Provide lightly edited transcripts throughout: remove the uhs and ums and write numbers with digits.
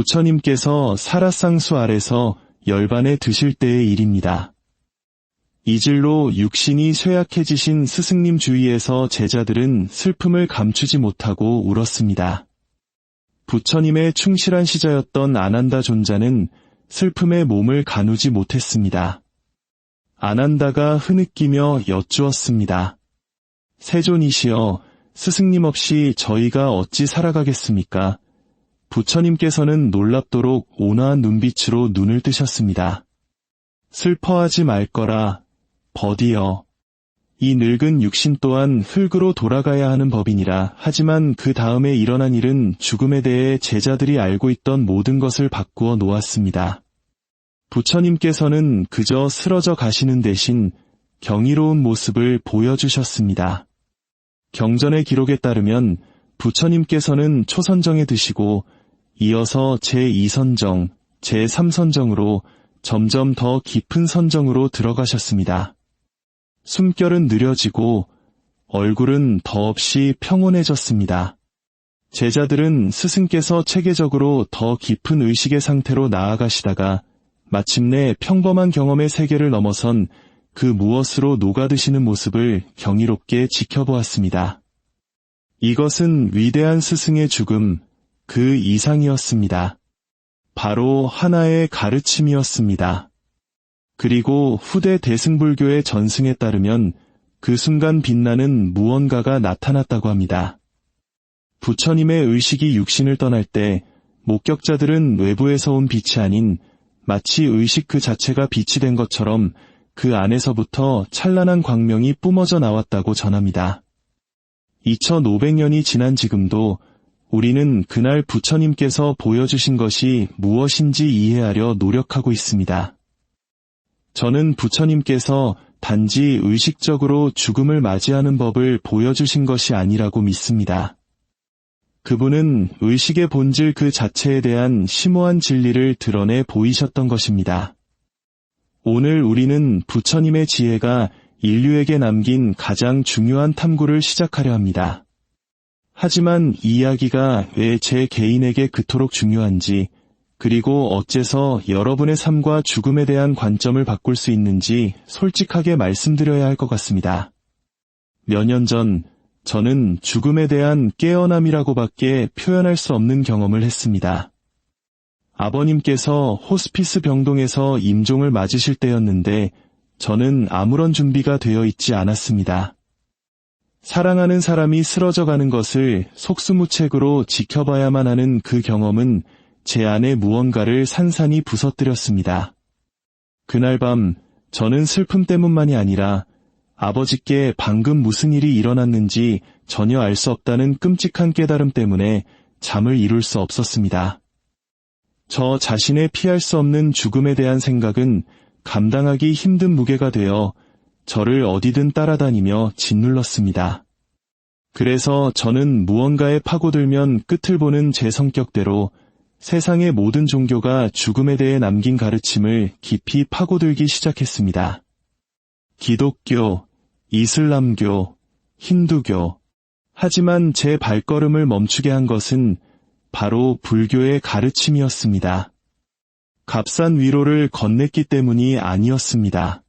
부처님께서 사라쌍수 아래서 열반에 드실 때의 일입니다. 이질로 육신이 쇠약해지신 스승님 주위에서 제자들은 슬픔을 감추지 못하고 울었습니다. 부처님의 충실한 시자였던 아난다 존자는 슬픔에 몸을 가누지 못했습니다. 아난다가 흐느끼며 여쭈었습니다. 세존이시여, 스승님 없이 저희가 어찌 살아가겠습니까? 부처님께서는 놀랍도록 온화한 눈빛으로 눈을 뜨셨습니다. 슬퍼하지 말거라, 버디여. 이 늙은 육신 또한 흙으로 돌아가야 하는 법이니라. 하지만 그 다음에 일어난 일은 죽음에 대해 제자들이 알고 있던 모든 것을 바꾸어 놓았습니다. 부처님께서는 그저 쓰러져 가시는 대신 경이로운 모습을 보여주셨습니다. 경전의 기록에 따르면 부처님께서는 초선정에 드시고 이어서 제2선정, 제3선정으로 점점 더 깊은 선정으로 들어가셨습니다. 숨결은 느려지고 얼굴은 더없이 평온해졌습니다. 제자들은 스승께서 체계적으로 더 깊은 의식의 상태로 나아가시다가 마침내 평범한 경험의 세계를 넘어선 그 무엇으로 녹아드시는 모습을 경이롭게 지켜보았습니다. 이것은 위대한 스승의 죽음, 그 이상이었습니다. 바로 하나의 가르침이었습니다. 그리고 후대 대승불교의 전승에 따르면 그 순간 빛나는 무언가가 나타났다고 합니다. 부처님의 의식이 육신을 떠날 때 목격자들은 외부에서 온 빛이 아닌 마치 의식 그 자체가 빛이 된 것처럼 그 안에서부터 찬란한 광명이 뿜어져 나왔다고 전합니다. 2500년이 지난 지금도 우리는 그날 부처님께서 보여주신 것이 무엇인지 이해하려 노력하고 있습니다. 저는 부처님께서 단지 의식적으로 죽음을 맞이하는 법을 보여주신 것이 아니라고 믿습니다. 그분은 의식의 본질 그 자체에 대한 심오한 진리를 드러내 보이셨던 것입니다. 오늘 우리는 부처님의 지혜가 인류에게 남긴 가장 중요한 탐구를 시작하려 합니다. 하지만 이 이야기가 왜 제 개인에게 그토록 중요한지, 그리고 어째서 여러분의 삶과 죽음에 대한 관점을 바꿀 수 있는지 솔직하게 말씀드려야 할 것 같습니다. 몇 년 전 저는 죽음에 대한 깨어남이라고밖에 표현할 수 없는 경험을 했습니다. 아버님께서 호스피스 병동에서 임종을 맞으실 때였는데 저는 아무런 준비가 되어 있지 않았습니다. 사랑하는 사람이 쓰러져 가는 것을 속수무책으로 지켜봐야만 하는 그 경험은 제 안에 무언가를 산산이 부서뜨렸습니다. 그날 밤 저는 슬픔 때문만이 아니라 아버지께 방금 무슨 일이 일어났는지 전혀 알 수 없다는 끔찍한 깨달음 때문에 잠을 이룰 수 없었습니다. 저 자신의 피할 수 없는 죽음에 대한 생각은 감당하기 힘든 무게가 되어 저를 어디든 따라다니며 짓눌렀습니다. 그래서 저는 무언가에 파고들면 끝을 보는 제 성격대로 세상의 모든 종교가 죽음에 대해 남긴 가르침을 깊이 파고들기 시작했습니다. 기독교, 이슬람교, 힌두교. 하지만 제 발걸음을 멈추게 한 것은 바로 불교의 가르침이었습니다. 값싼 위로를 건넸기 때문이 아니었습니다.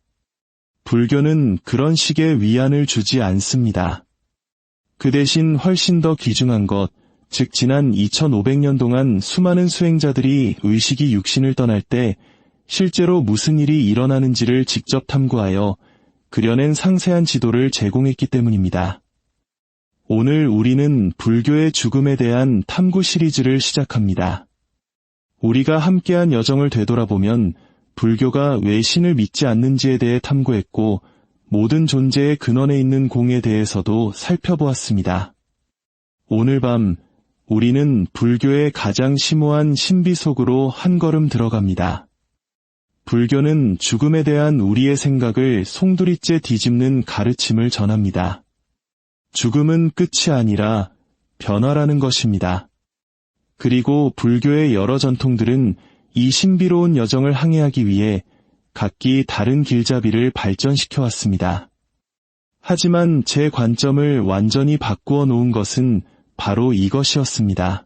불교는 그런 식의 위안을 주지 않습니다. 그 대신 훨씬 더 귀중한 것, 즉 지난 2500년 동안 수많은 수행자들이 의식이 육신을 떠날 때 실제로 무슨 일이 일어나는지를 직접 탐구하여 그려낸 상세한 지도를 제공했기 때문입니다. 오늘 우리는 불교의 죽음에 대한 탐구 시리즈를 시작합니다. 우리가 함께한 여정을 되돌아보면 불교가 왜 신을 믿지 않는지에 대해 탐구했고 모든 존재의 근원에 있는 공에 대해서도 살펴보았습니다. 오늘 밤 우리는 불교의 가장 심오한 신비 속으로 한 걸음 들어갑니다. 불교는 죽음에 대한 우리의 생각을 송두리째 뒤집는 가르침을 전합니다. 죽음은 끝이 아니라 변화라는 것입니다. 그리고 불교의 여러 전통들은 이 신비로운 여정을 항해하기 위해 각기 다른 길잡이를 발전시켜 왔습니다. 하지만 제 관점을 완전히 바꾸어 놓은 것은 바로 이것이었습니다.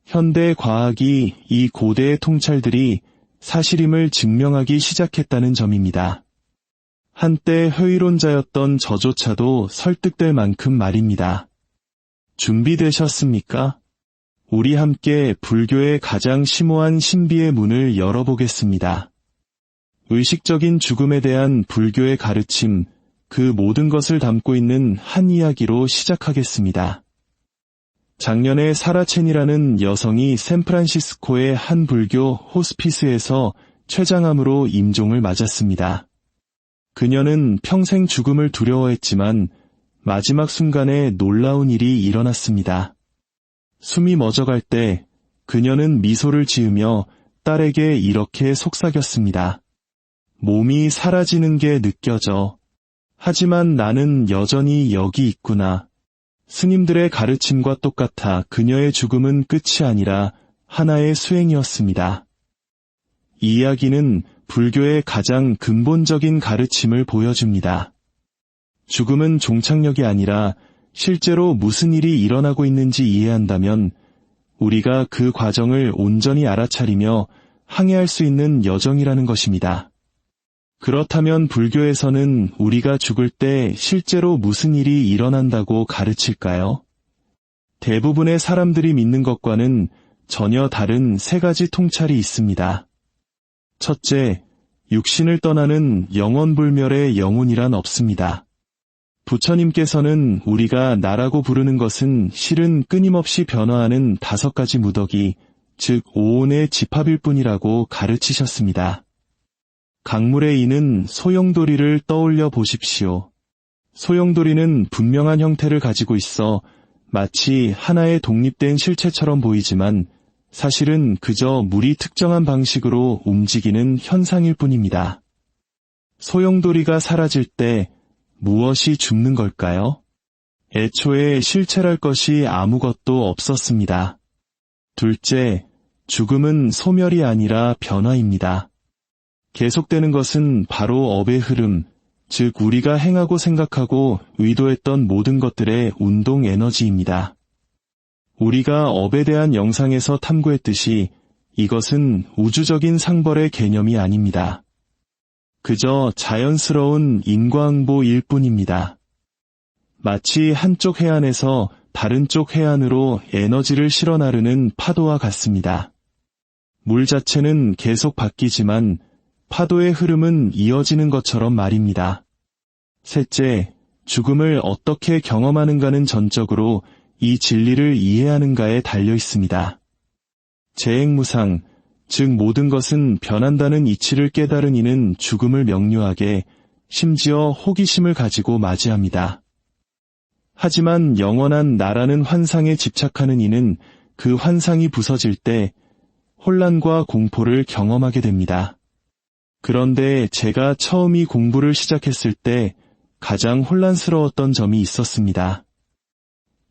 현대 과학이 이 고대의 통찰들이 사실임을 증명하기 시작했다는 점입니다. 한때 회의론자였던 저조차도 설득될 만큼 말입니다. 준비되셨습니까? 우리 함께 불교의 가장 심오한 신비의 문을 열어보겠습니다. 의식적인 죽음에 대한 불교의 가르침, 그 모든 것을 담고 있는 한 이야기로 시작하겠습니다. 작년에 사라 첸이라는 여성이 샌프란시스코의 한 불교 호스피스에서 췌장암으로 임종을 맞았습니다. 그녀는 평생 죽음을 두려워했지만 마지막 순간에 놀라운 일이 일어났습니다. 숨이 멎어갈 때 그녀는 미소를 지으며 딸에게 이렇게 속삭였습니다. 몸이 사라지는 게 느껴져. 하지만 나는 여전히 여기 있구나. 스님들의 가르침과 똑같아 그녀의 죽음은 끝이 아니라 하나의 수행이었습니다. 이 이야기는 불교의 가장 근본적인 가르침을 보여줍니다. 죽음은 종착역이 아니라 실제로 무슨 일이 일어나고 있는지 이해한다면 우리가 그 과정을 온전히 알아차리며 항해할 수 있는 여정이라는 것입니다. 그렇다면 불교에서는 우리가 죽을 때 실제로 무슨 일이 일어난다고 가르칠까요? 대부분의 사람들이 믿는 것과는 전혀 다른 세 가지 통찰이 있습니다. 첫째, 육신을 떠나는 영원불멸의 영혼이란 없습니다. 부처님께서는 우리가 나라고 부르는 것은 실은 끊임없이 변화하는 5가지 무더기, 즉 오온의 집합일 뿐이라고 가르치셨습니다. 강물의 이는 소용돌이를 떠올려 보십시오. 소용돌이는 분명한 형태를 가지고 있어 마치 하나의 독립된 실체처럼 보이지만 사실은 그저 물이 특정한 방식으로 움직이는 현상일 뿐입니다. 소용돌이가 사라질 때 무엇이 죽는 걸까요? 애초에 실체랄 것이 아무것도 없었습니다. 둘째, 죽음은 소멸이 아니라 변화입니다. 계속되는 것은 바로 업의 흐름, 즉 우리가 행하고 생각하고 의도했던 모든 것들의 운동 에너지입니다. 우리가 업에 대한 영상에서 탐구했듯이 이것은 우주적인 상벌의 개념이 아닙니다. 그저 자연스러운 인과응보일 뿐입니다. 마치 한쪽 해안에서 다른 쪽 해안으로 에너지를 실어 나르는 파도와 같습니다. 물 자체는 계속 바뀌지만 파도의 흐름은 이어지는 것처럼 말입니다. 셋째, 죽음을 어떻게 경험하는가는 전적으로 이 진리를 이해하는가에 달려 있습니다. 재행무상, 즉 모든 것은 변한다는 이치를 깨달은 이는 죽음을 명료하게, 심지어 호기심을 가지고 맞이합니다. 하지만 영원한 나라는 환상에 집착하는 이는 그 환상이 부서질 때 혼란과 공포를 경험하게 됩니다. 그런데 제가 처음 이 공부를 시작했을 때 가장 혼란스러웠던 점이 있었습니다.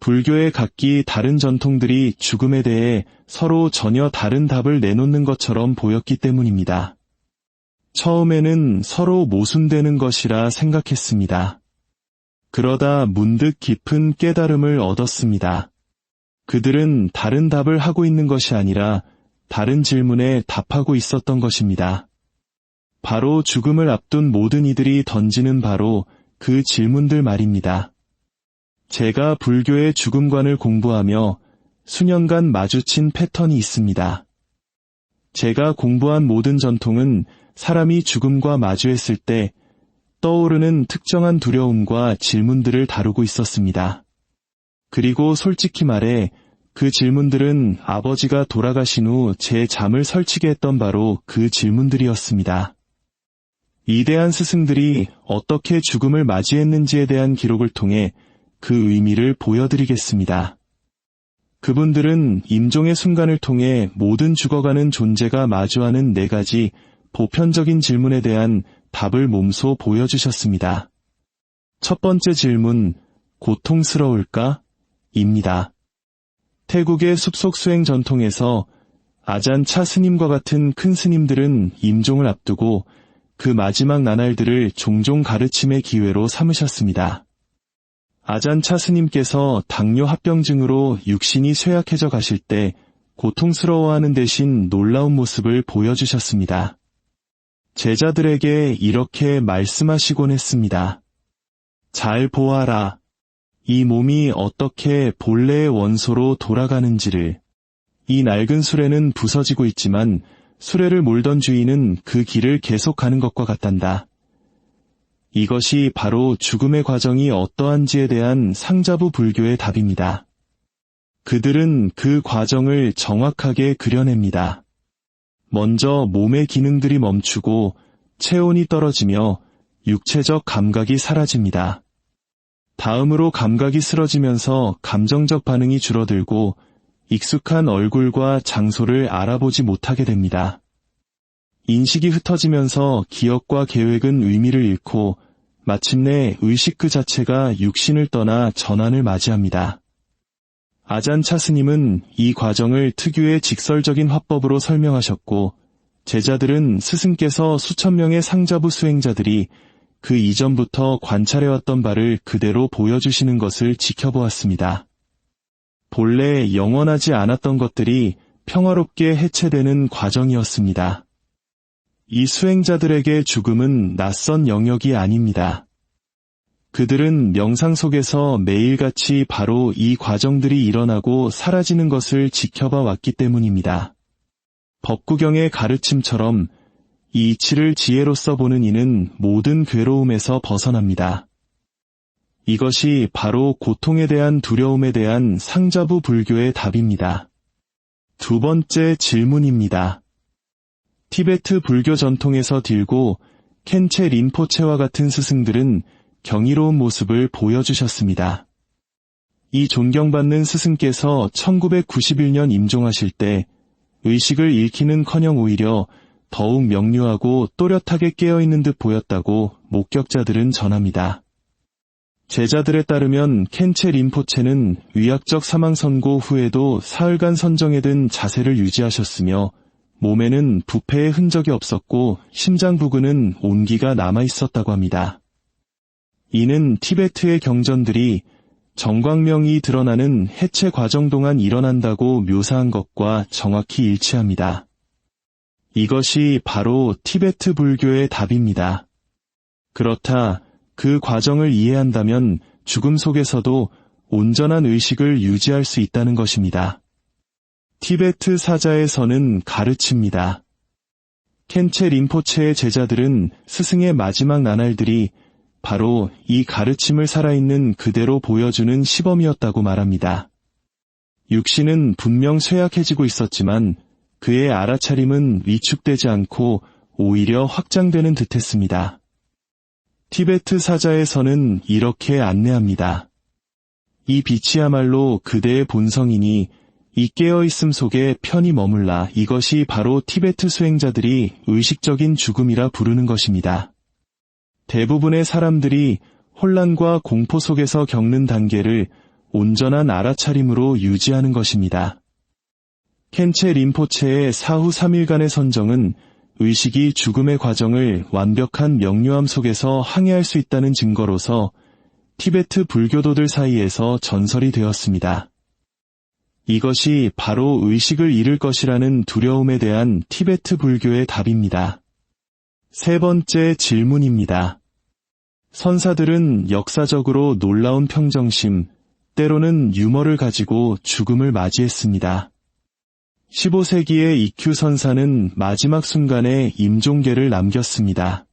불교의 각기 다른 전통들이 죽음에 대해 서로 전혀 다른 답을 내놓는 것처럼 보였기 때문입니다. 처음에는 서로 모순되는 것이라 생각했습니다. 그러다 문득 깊은 깨달음을 얻었습니다. 그들은 다른 답을 하고 있는 것이 아니라 다른 질문에 답하고 있었던 것입니다. 바로 죽음을 앞둔 모든 이들이 던지는 바로 그 질문들 말입니다. 제가 불교의 죽음관을 공부하며 수년간 마주친 패턴이 있습니다. 제가 공부한 모든 전통은 사람이 죽음과 마주했을 때 떠오르는 특정한 두려움과 질문들을 다루고 있었습니다. 그리고 솔직히 말해 그 질문들은 아버지가 돌아가신 후 제 잠을 설치게 했던 바로 그 질문들이었습니다. 이대한 스승들이 어떻게 죽음을 맞이했는지에 대한 기록을 통해 그 의미를 보여드리겠습니다. 그분들은 임종의 순간을 통해 모든 죽어가는 존재가 마주하는 4가지 보편적인 질문에 대한 답을 몸소 보여주셨습니다. 첫 번째 질문, 고통스러울까? 입니다. 태국의 숲속 수행 전통에서 아잔 차 스님과 같은 큰 스님들은 임종을 앞두고 그 마지막 나날들을 종종 가르침의 기회로 삼으셨습니다. 아잔 차 스님께서 당뇨 합병증으로 육신이 쇠약해져 가실 때 고통스러워하는 대신 놀라운 모습을 보여주셨습니다. 제자들에게 이렇게 말씀하시곤 했습니다. 잘 보아라. 이 몸이 어떻게 본래의 원소로 돌아가는지를. 이 낡은 수레는 부서지고 있지만 수레를 몰던 주인은 그 길을 계속 가는 것과 같단다. 이것이 바로 죽음의 과정이 어떠한지에 대한 상자부 불교의 답입니다. 그들은 그 과정을 정확하게 그려냅니다. 먼저 몸의 기능들이 멈추고 체온이 떨어지며 육체적 감각이 사라집니다. 다음으로 감각이 쓰러지면서 감정적 반응이 줄어들고 익숙한 얼굴과 장소를 알아보지 못하게 됩니다. 인식이 흩어지면서 기억과 계획은 의미를 잃고 마침내 의식 그 자체가 육신을 떠나 전환을 맞이합니다. 아잔차 스님은 이 과정을 특유의 직설적인 화법으로 설명하셨고 제자들은 스승께서 수천 명의 상자부 수행자들이 그 이전부터 관찰해왔던 바를 그대로 보여주시는 것을 지켜보았습니다. 본래 영원하지 않았던 것들이 평화롭게 해체되는 과정이었습니다. 이 수행자들에게 죽음은 낯선 영역이 아닙니다. 그들은 명상 속에서 매일같이 바로 이 과정들이 일어나고 사라지는 것을 지켜봐 왔기 때문입니다. 법구경의 가르침처럼 이 이치를 지혜로써 보는 이는 모든 괴로움에서 벗어납니다. 이것이 바로 고통에 대한 두려움에 대한 상자부 불교의 답입니다. 두 번째 질문입니다. 티베트 불교 전통에서 딜고 켄체 린포체와 같은 스승들은 경이로운 모습을 보여주셨습니다. 이 존경받는 스승께서 1991년 임종하실 때 의식을 잃기는커녕 오히려 더욱 명료하고 또렷하게 깨어있는 듯 보였다고 목격자들은 전합니다. 제자들에 따르면 켄체 린포체는 위약적 사망 선고 후에도 사흘간 선정에 든 자세를 유지하셨으며 몸에는 부패의 흔적이 없었고 심장 부근은 온기가 남아있었다고 합니다. 이는 티베트의 경전들이 정광명이 드러나는 해체 과정 동안 일어난다고 묘사한 것과 정확히 일치합니다. 이것이 바로 티베트 불교의 답입니다. 그렇다, 그 과정을 이해한다면 죽음 속에서도 온전한 의식을 유지할 수 있다는 것입니다. 티베트 사자에서는 가르칩니다. 켄체 린포체의 제자들은 스승의 마지막 나날들이 바로 이 가르침을 살아있는 그대로 보여주는 시범이었다고 말합니다. 육신은 분명 쇠약해지고 있었지만 그의 알아차림은 위축되지 않고 오히려 확장되는 듯했습니다. 티베트 사자에서는 이렇게 안내합니다. 이 빛이야말로 그대의 본성이니 이 깨어있음 속에 편히 머물라. 이것이 바로 티베트 수행자들이 의식적인 죽음이라 부르는 것입니다. 대부분의 사람들이 혼란과 공포 속에서 겪는 단계를 온전한 알아차림으로 유지하는 것입니다. 켄체 린포체의 사후 3일간의 선정은 의식이 죽음의 과정을 완벽한 명료함 속에서 항해할 수 있다는 증거로서 티베트 불교도들 사이에서 전설이 되었습니다. 이것이 바로 의식을 잃을 것이라는 두려움에 대한 티베트 불교의 답입니다. 세 번째 질문입니다. 선사들은 역사적으로 놀라운 평정심, 때로는 유머를 가지고 죽음을 맞이했습니다. 15세기의 이큐 선사는 마지막 순간에 임종계를 남겼습니다.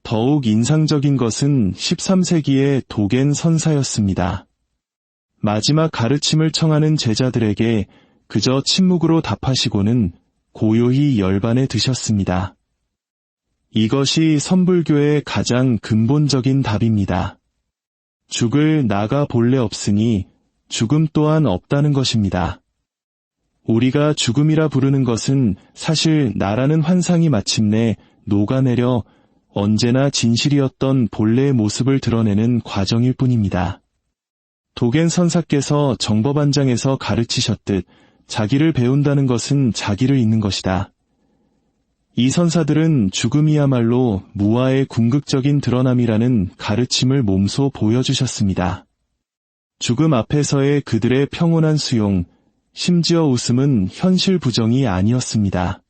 더욱 인상적인 것은 13세기의 도겐 선사였습니다. 마지막 가르침을 청하는 제자들에게 그저 침묵으로 답하시고는 고요히 열반에 드셨습니다. 이것이 선불교의 가장 근본적인 답입니다. 죽을 나가 본래 없으니 죽음 또한 없다는 것입니다. 우리가 죽음이라 부르는 것은 사실 나라는 환상이 마침내 녹아내려 언제나 진실이었던 본래의 모습을 드러내는 과정일 뿐입니다. 도겐 선사께서 정법안장에서 가르치셨듯 자기를 배운다는 것은 자기를 잊는 것이다. 이 선사들은 죽음이야말로 무아의 궁극적인 드러남이라는 가르침을 몸소 보여주셨습니다. 죽음 앞에서의 그들의 평온한 수용, 심지어 웃음은 현실 부정이 아니었습니다.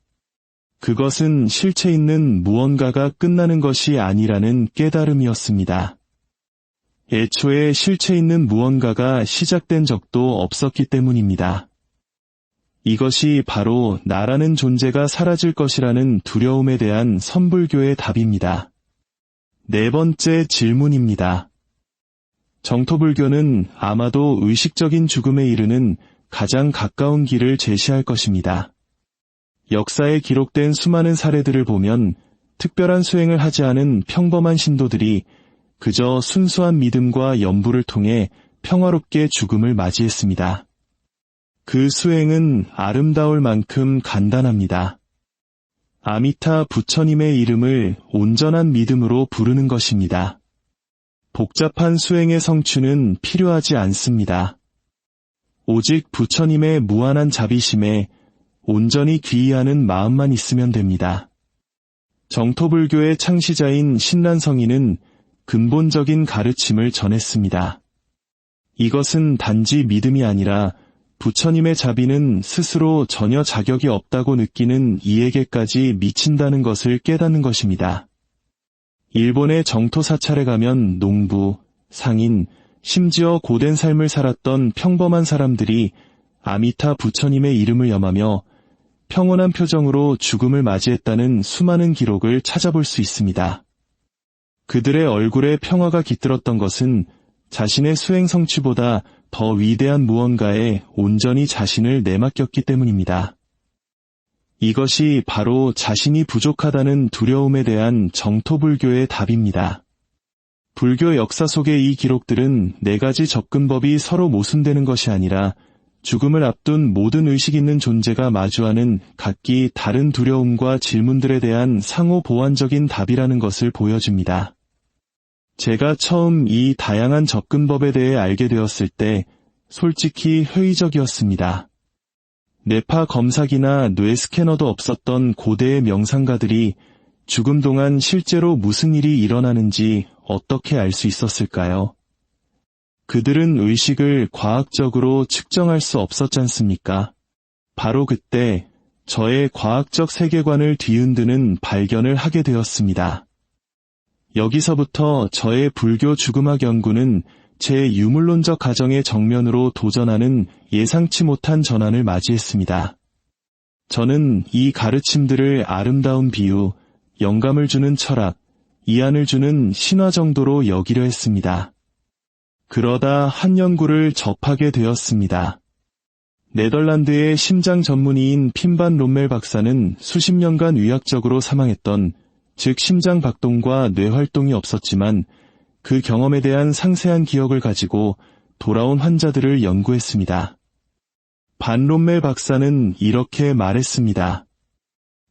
그것은 실체 있는 무언가가 끝나는 것이 아니라는 깨달음이었습니다. 애초에 실체 있는 무언가가 시작된 적도 없었기 때문입니다. 이것이 바로 나라는 존재가 사라질 것이라는 두려움에 대한 선불교의 답입니다. 네 번째 질문입니다. 정토불교는 아마도 의식적인 죽음에 이르는 가장 가까운 길을 제시할 것입니다. 역사에 기록된 수많은 사례들을 보면 특별한 수행을 하지 않은 평범한 신도들이 그저 순수한 믿음과 염불을 통해 평화롭게 죽음을 맞이했습니다. 그 수행은 아름다울 만큼 간단합니다. 아미타 부처님의 이름을 온전한 믿음으로 부르는 것입니다. 복잡한 수행의 성취는 필요하지 않습니다. 오직 부처님의 무한한 자비심에 온전히 귀의하는 마음만 있으면 됩니다. 정토불교의 창시자인 신란성인은 근본적인 가르침을 전했습니다. 이것은 단지 믿음이 아니라 부처님의 자비는 스스로 전혀 자격이 없다고 느끼는 이에게까지 미친다는 것을 깨닫는 것입니다. 일본의 정토 사찰에 가면 농부, 상인, 심지어 고된 삶을 살았던 평범한 사람들이 아미타 부처님의 이름을 염하며 평온한 표정으로 죽음을 맞이했다는 수많은 기록을 찾아볼 수 있습니다. 그들의 얼굴에 평화가 깃들었던 것은 자신의 수행 성취보다 더 위대한 무언가에 온전히 자신을 내맡겼기 때문입니다. 이것이 바로 자신이 부족하다는 두려움에 대한 정토불교의 답입니다. 불교 역사 속의 이 기록들은 네 가지 접근법이 서로 모순되는 것이 아니라 죽음을 앞둔 모든 의식 있는 존재가 마주하는 각기 다른 두려움과 질문들에 대한 상호 보완적인 답이라는 것을 보여줍니다. 제가 처음 이 다양한 접근법에 대해 알게 되었을 때 솔직히 회의적이었습니다. 뇌파 검사기나 뇌 스캐너도 없었던 고대의 명상가들이 죽음 동안 실제로 무슨 일이 일어나는지 어떻게 알 수 있었을까요? 그들은 의식을 과학적으로 측정할 수 없었지 않습니까? 바로 그때 저의 과학적 세계관을 뒤흔드는 발견을 하게 되었습니다. 여기서부터 저의 불교 죽음학 연구는 제 유물론적 가정의 정면으로 도전하는 예상치 못한 전환을 맞이했습니다. 저는 이 가르침들을 아름다운 비유, 영감을 주는 철학, 이안을 주는 신화 정도로 여기려 했습니다. 그러다 한 연구를 접하게 되었습니다. 네덜란드의 심장 전문의인 핀반 롬멜 박사는 수십 년간 의학적으로 사망했던, 즉 심장 박동과 뇌활동이 없었지만 그 경험에 대한 상세한 기억을 가지고 돌아온 환자들을 연구했습니다. 반 롬멜 박사는 이렇게 말했습니다.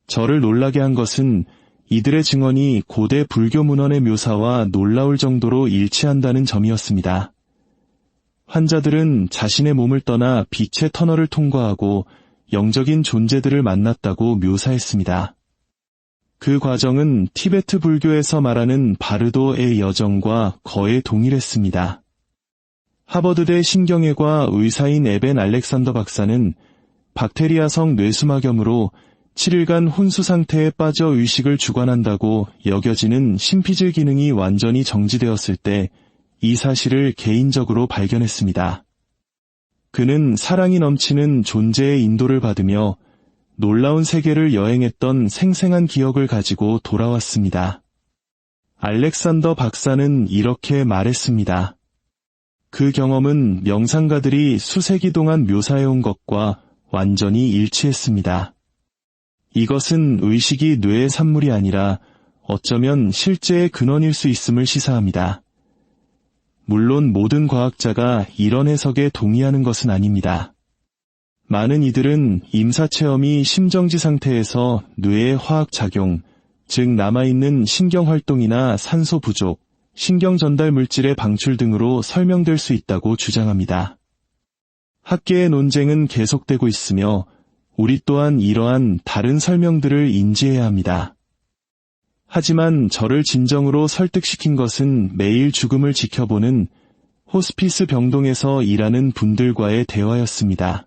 저를 놀라게 한 것은 이들의 증언이 고대 불교 문헌의 묘사와 놀라울 정도로 일치한다는 점이었습니다. 환자들은 자신의 몸을 떠나 빛의 터널을 통과하고 영적인 존재들을 만났다고 묘사했습니다. 그 과정은 티베트 불교에서 말하는 바르도의 여정과 거의 동일했습니다. 하버드대 신경외과 의사인 에벤 알렉산더 박사는 박테리아성 뇌수막염으로 7일간 혼수 상태에 빠져 의식을 주관한다고 여겨지는 심피질 기능이 완전히 정지되었을 때 이 사실을 개인적으로 발견했습니다. 그는 사랑이 넘치는 존재의 인도를 받으며 놀라운 세계를 여행했던 생생한 기억을 가지고 돌아왔습니다. 알렉산더 박사는 이렇게 말했습니다. 그 경험은 명상가들이 수세기 동안 묘사해온 것과 완전히 일치했습니다. 이것은 의식이 뇌의 산물이 아니라 어쩌면 실제의 근원일 수 있음을 시사합니다. 물론 모든 과학자가 이런 해석에 동의하는 것은 아닙니다. 많은 이들은 임사체험이 심정지 상태에서 뇌의 화학작용, 즉 남아있는 신경활동이나 산소 부족, 신경전달 물질의 방출 등으로 설명될 수 있다고 주장합니다. 학계의 논쟁은 계속되고 있으며 우리 또한 이러한 다른 설명들을 인지해야 합니다. 하지만 저를 진정으로 설득시킨 것은 매일 죽음을 지켜보는 호스피스 병동에서 일하는 분들과의 대화였습니다.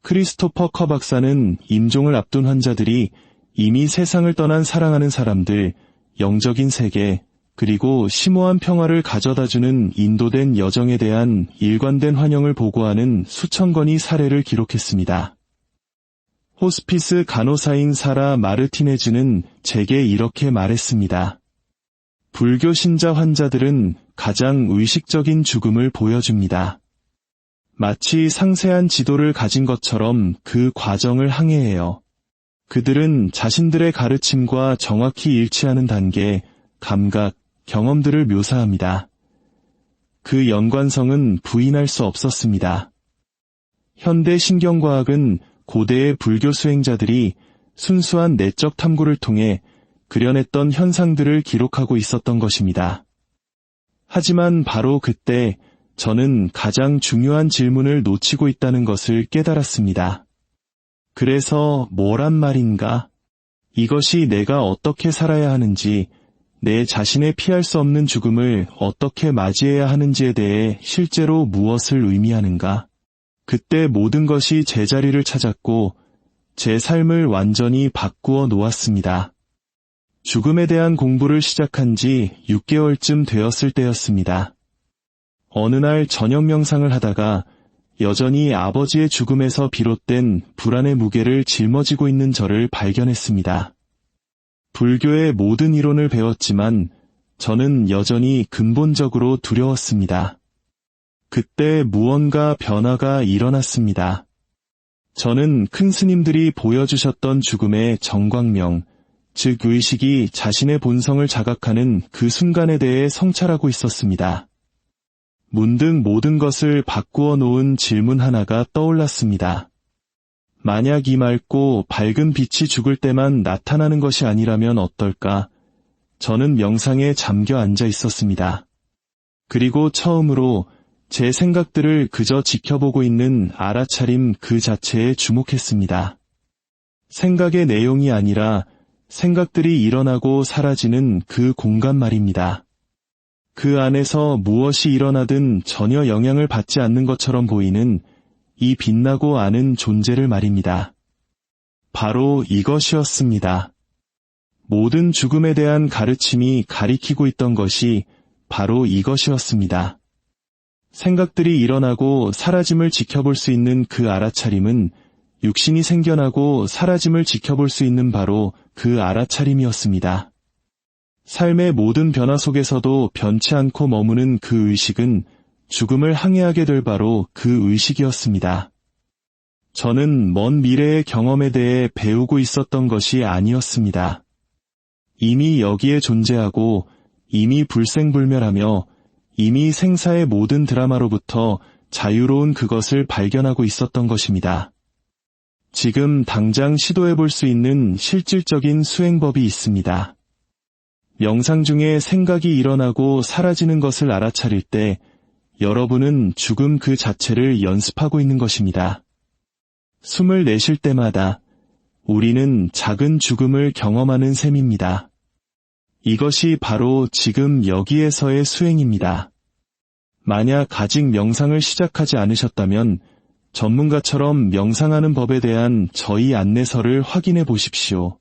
크리스토퍼 커 박사는 임종을 앞둔 환자들이 이미 세상을 떠난 사랑하는 사람들, 영적인 세계, 그리고 심오한 평화를 가져다주는 인도된 여정에 대한 일관된 환영을 보고하는 수천 건의 사례를 기록했습니다. 호스피스 간호사인 사라 마르티네즈는 제게 이렇게 말했습니다. 불교 신자 환자들은 가장 의식적인 죽음을 보여줍니다. 마치 상세한 지도를 가진 것처럼 그 과정을 항해해요. 그들은 자신들의 가르침과 정확히 일치하는 단계, 감각, 경험들을 묘사합니다. 그 연관성은 부인할 수 없었습니다. 현대 신경과학은 고대의 불교 수행자들이 순수한 내적 탐구를 통해 그려냈던 현상들을 기록하고 있었던 것입니다. 하지만 바로 그때 저는 가장 중요한 질문을 놓치고 있다는 것을 깨달았습니다. 그래서 뭐란 말인가? 이것이 내가 어떻게 살아야 하는지, 내 자신의 피할 수 없는 죽음을 어떻게 맞이해야 하는지에 대해 실제로 무엇을 의미하는가? 그때 모든 것이 제자리를 찾았고 제 삶을 완전히 바꾸어 놓았습니다. 죽음에 대한 공부를 시작한 지 6개월쯤 되었을 때였습니다. 어느 날 저녁 명상을 하다가 여전히 아버지의 죽음에서 비롯된 불안의 무게를 짊어지고 있는 저를 발견했습니다. 불교의 모든 이론을 배웠지만 저는 여전히 근본적으로 두려웠습니다. 그때 무언가 변화가 일어났습니다. 저는 큰 스님들이 보여주셨던 죽음의 정광명, 즉 의식이 자신의 본성을 자각하는 그 순간에 대해 성찰하고 있었습니다. 문득 모든 것을 바꾸어 놓은 질문 하나가 떠올랐습니다. 만약 이 맑고 밝은 빛이 죽을 때만 나타나는 것이 아니라면 어떨까? 저는 명상에 잠겨 앉아 있었습니다. 그리고 처음으로 제 생각들을 그저 지켜보고 있는 알아차림 그 자체에 주목했습니다. 생각의 내용이 아니라 생각들이 일어나고 사라지는 그 공간 말입니다. 그 안에서 무엇이 일어나든 전혀 영향을 받지 않는 것처럼 보이는 이 빛나고 아는 존재를 말입니다. 바로 이것이었습니다. 모든 죽음에 대한 가르침이 가리키고 있던 것이 바로 이것이었습니다. 생각들이 일어나고 사라짐을 지켜볼 수 있는 그 알아차림은 육신이 생겨나고 사라짐을 지켜볼 수 있는 바로 그 알아차림이었습니다. 삶의 모든 변화 속에서도 변치 않고 머무는 그 의식은 죽음을 항해하게 될 바로 그 의식이었습니다. 저는 먼 미래의 경험에 대해 배우고 있었던 것이 아니었습니다. 이미 여기에 존재하고 이미 불생불멸하며 이미 생사의 모든 드라마로부터 자유로운 그것을 발견하고 있었던 것입니다. 지금 당장 시도해볼 수 있는 실질적인 수행법이 있습니다. 명상 중에 생각이 일어나고 사라지는 것을 알아차릴 때 여러분은 죽음 그 자체를 연습하고 있는 것입니다. 숨을 내쉴 때마다 우리는 작은 죽음을 경험하는 셈입니다. 이것이 바로 지금 여기에서의 수행입니다. 만약 아직 명상을 시작하지 않으셨다면 전문가처럼 명상하는 법에 대한 저희 안내서를 확인해 보십시오.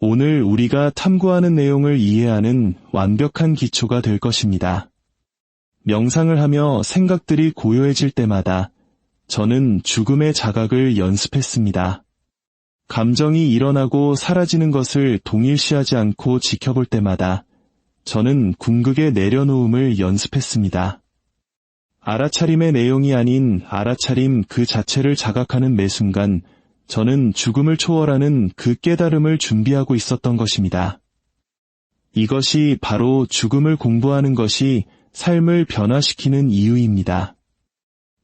오늘 우리가 탐구하는 내용을 이해하는 완벽한 기초가 될 것입니다. 명상을 하며 생각들이 고요해질 때마다 저는 죽음의 자각을 연습했습니다. 감정이 일어나고 사라지는 것을 동일시하지 않고 지켜볼 때마다 저는 궁극의 내려놓음을 연습했습니다. 알아차림의 내용이 아닌 알아차림 그 자체를 자각하는 매 순간 저는 죽음을 초월하는 그 깨달음을 준비하고 있었던 것입니다. 이것이 바로 죽음을 공부하는 것이 삶을 변화시키는 이유입니다.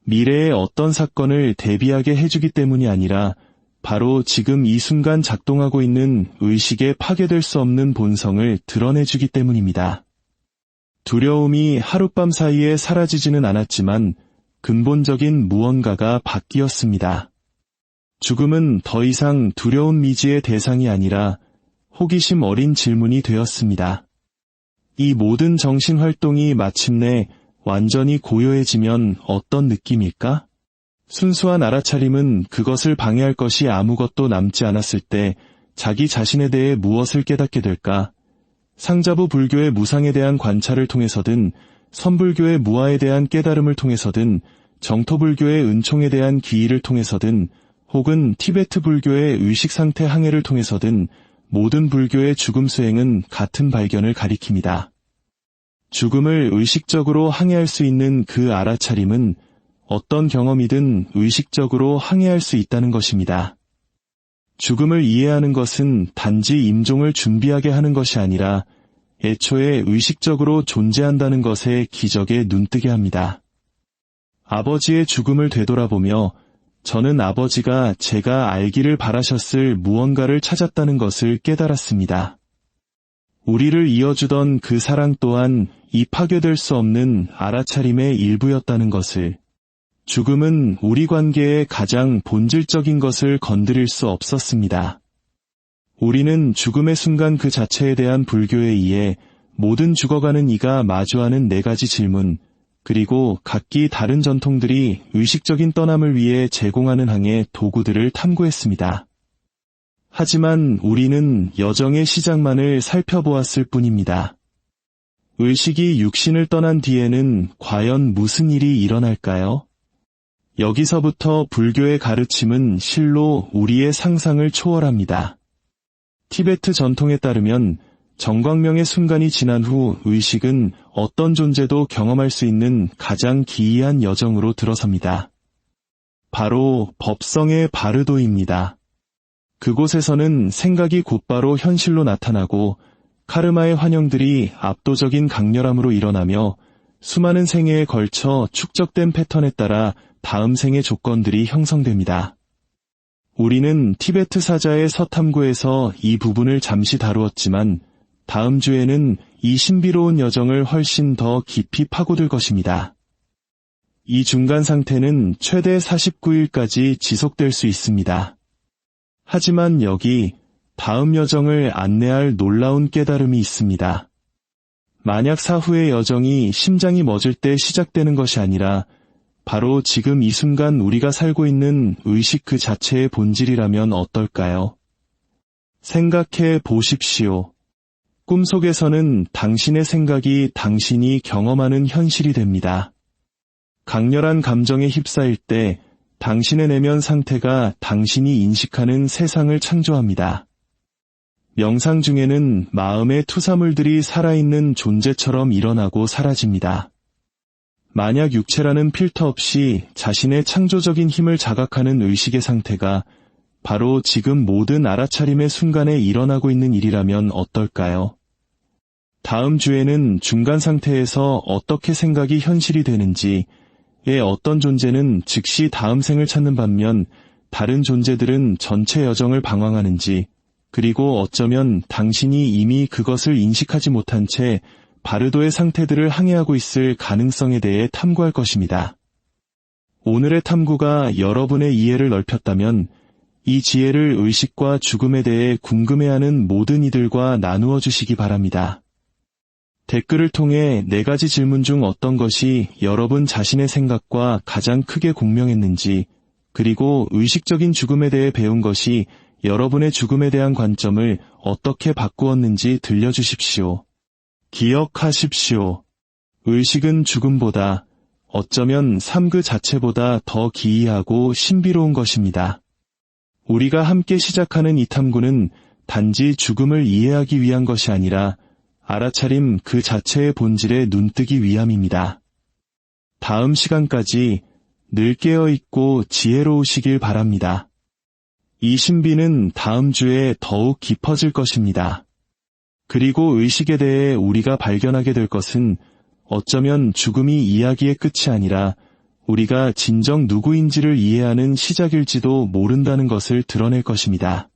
미래의 어떤 사건을 대비하게 해주기 때문이 아니라 바로 지금 이 순간 작동하고 있는 의식의 파괴될 수 없는 본성을 드러내주기 때문입니다. 두려움이 하룻밤 사이에 사라지지는 않았지만 근본적인 무언가가 바뀌었습니다. 죽음은 더 이상 두려운 미지의 대상이 아니라 호기심 어린 질문이 되었습니다. 이 모든 정신활동이 마침내 완전히 고요해지면 어떤 느낌일까? 순수한 알아차림은 그것을 방해할 것이 아무것도 남지 않았을 때 자기 자신에 대해 무엇을 깨닫게 될까? 상자부 불교의 무상에 대한 관찰을 통해서든 선불교의 무아에 대한 깨달음을 통해서든 정토불교의 은총에 대한 기의를 통해서든 혹은 티베트 불교의 의식상태 항해를 통해서든 모든 불교의 죽음 수행은 같은 발견을 가리킵니다. 죽음을 의식적으로 항해할 수 있는 그 알아차림은 어떤 경험이든 의식적으로 항해할 수 있다는 것입니다. 죽음을 이해하는 것은 단지 임종을 준비하게 하는 것이 아니라 애초에 의식적으로 존재한다는 것에 기적에 눈뜨게 합니다. 아버지의 죽음을 되돌아보며 저는 아버지가 제가 알기를 바라셨을 무언가를 찾았다는 것을 깨달았습니다. 우리를 이어주던 그 사랑 또한 이 파괴될 수 없는 알아차림의 일부였다는 것을, 죽음은 우리 관계의 가장 본질적인 것을 건드릴 수 없었습니다. 우리는 죽음의 순간 그 자체에 대한 불교에 의해 모든 죽어가는 이가 마주하는 4가지 질문, 그리고 각기 다른 전통들이 의식적인 떠남을 위해 제공하는 항의 도구들을 탐구했습니다. 하지만 우리는 여정의 시작만을 살펴보았을 뿐입니다. 의식이 육신을 떠난 뒤에는 과연 무슨 일이 일어날까요? 여기서부터 불교의 가르침은 실로 우리의 상상을 초월합니다. 티베트 전통에 따르면 정광명의 순간이 지난 후 의식은 어떤 존재도 경험할 수 있는 가장 기이한 여정으로 들어섭니다. 바로 법성의 바르도입니다. 그곳에서는 생각이 곧바로 현실로 나타나고 카르마의 환영들이 압도적인 강렬함으로 일어나며 수많은 생애에 걸쳐 축적된 패턴에 따라 다음 생의 조건들이 형성됩니다. 우리는 티베트 사자의 서탐구에서 이 부분을 잠시 다루었지만 다음 주에는 이 신비로운 여정을 훨씬 더 깊이 파고들 것입니다. 이 중간 상태는 최대 49일까지 지속될 수 있습니다. 하지만 여기 다음 여정을 안내할 놀라운 깨달음이 있습니다. 만약 사후의 여정이 심장이 멎을 때 시작되는 것이 아니라 바로 지금 이 순간 우리가 살고 있는 의식 그 자체의 본질이라면 어떨까요? 생각해 보십시오. 꿈속에서는 당신의 생각이 당신이 경험하는 현실이 됩니다. 강렬한 감정에 휩싸일 때 당신의 내면 상태가 당신이 인식하는 세상을 창조합니다. 명상 중에는 마음의 투사물들이 살아있는 존재처럼 일어나고 사라집니다. 만약 육체라는 필터 없이 자신의 창조적인 힘을 자각하는 의식의 상태가 바로 지금 모든 알아차림의 순간에 일어나고 있는 일이라면 어떨까요? 다음 주에는 중간 상태에서 어떻게 생각이 현실이 되는지, 어떤 존재는 즉시 다음 생을 찾는 반면 다른 존재들은 전체 여정을 방황하는지, 그리고 어쩌면 당신이 이미 그것을 인식하지 못한 채 바르도의 상태들을 항해하고 있을 가능성에 대해 탐구할 것입니다. 오늘의 탐구가 여러분의 이해를 넓혔다면 이 지혜를 의식과 죽음에 대해 궁금해하는 모든 이들과 나누어 주시기 바랍니다. 댓글을 통해 4가지 질문 중 어떤 것이 여러분 자신의 생각과 가장 크게 공명했는지, 그리고 의식적인 죽음에 대해 배운 것이 여러분의 죽음에 대한 관점을 어떻게 바꾸었는지 들려주십시오. 기억하십시오. 의식은 죽음보다, 어쩌면 삶 그 자체보다 더 기이하고 신비로운 것입니다. 우리가 함께 시작하는 이 탐구는 단지 죽음을 이해하기 위한 것이 아니라 알아차림 그 자체의 본질에 눈뜨기 위함입니다. 다음 시간까지 늘 깨어있고 지혜로우시길 바랍니다. 이 신비는 다음 주에 더욱 깊어질 것입니다. 그리고 의식에 대해 우리가 발견하게 될 것은 어쩌면 죽음이 이야기의 끝이 아니라 우리가 진정 누구인지를 이해하는 시작일지도 모른다는 것을 드러낼 것입니다.